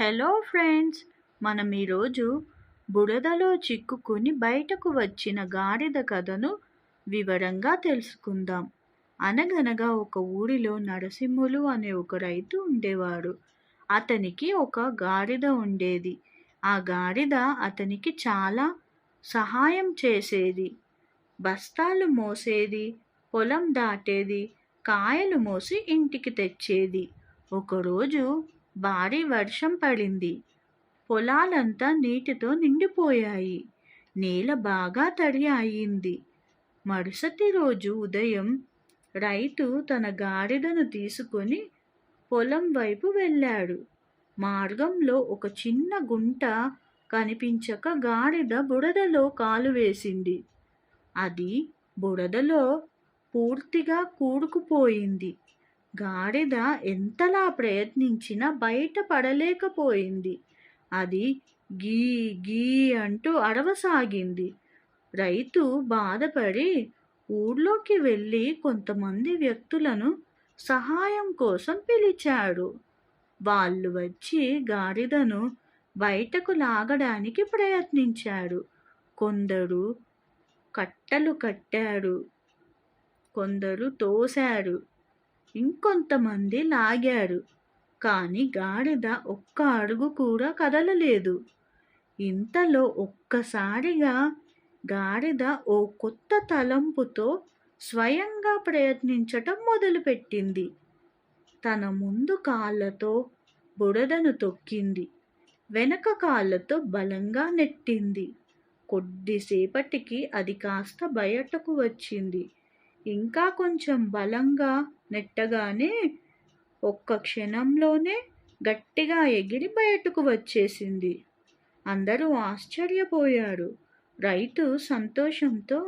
Hello friends, మనం ఈరోజు బురదలో చిక్కుకుని బయటకు వచ్చిన గాడిద కథను వివరంగా తెలుసుకుందాం. అనగనగా ఒక ఊరిలో నరసింహులు అనే ఒక రైతు ఉండేవాడు. అతనికి ఒక గాడిద ఉండేది. ఆ గాడిద అతనికి చాలా సహాయం చేసేది. బస్తాలు మోసేది, పొలం దాటేది, కాయలు మోసి ఇంటికి తెచ్చేది. ఒకరోజు భారీ వర్షం పడింది. పొలాలంతా నీటితో నిండిపోయాయి. నేల బాగా తడి అయింది. మరుసటి రోజు ఉదయం రైతు తన గాడిదను తీసుకొని పొలం వైపు వెళ్ళాడు. మార్గంలో ఒక చిన్న గుంట కనిపించక గాడిద బురదలో కాలు వేసింది. అది బురదలో పూర్తిగా కూరుకుపోయింది. గాడిద ఎంతలా ప్రయత్నించినా బయట పడలేకపోయింది. అది గీ గీ అంటూ అరవసాగింది. రైతు బాధపడి ఊర్లోకి వెళ్ళి కొంతమంది వ్యక్తులను సహాయం కోసం పిలిచాడు. వాళ్ళు వచ్చి గాడిదను బయటకు లాగడానికి ప్రయత్నించారు. కొందరు కట్టలు కట్టారు, కొందరు తోశారు, ఇంకొంతమంది లాగారు. కానీ గాడిద ఒక్క అడుగు కూడా కదలలేదు. ఇంతలో ఒక్కసారిగా గాడిద ఓ కొత్త తలంపుతో స్వయంగా ప్రయత్నించటం మొదలుపెట్టింది. తన ముందు కాళ్ళతో బురదను తొక్కింది, వెనక కాళ్ళతో బలంగా నెట్టింది. కొద్దిసేపటికి అది కాస్త బయటకు వచ్చింది. ఇంకా కొంచెం బలంగా నెట్టగానే ఒక్క క్షణంలోనే గట్టిగా ఎగిరి బయటకు వచ్చేసింది. అందరూ ఆశ్చర్యపోయారు. రైతు సంతోషంతో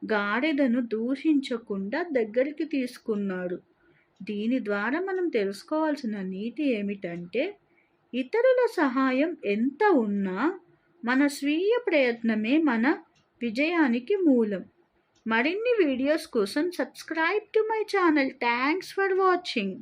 గాడిదను దూషించకుండా దగ్గరికి తీసుకున్నాడు. దీని ద్వారా మనం తెలుసుకోవాల్సిన నీతి ఏమిటంటే, ఇతరుల సహాయం ఎంత ఉన్నా మన స్వీయ ప్రయత్నమే మన విజయానికి మూలం. మరిన్ని వీడియోస్ కోసం subscribe to my channel. Thanks for watching.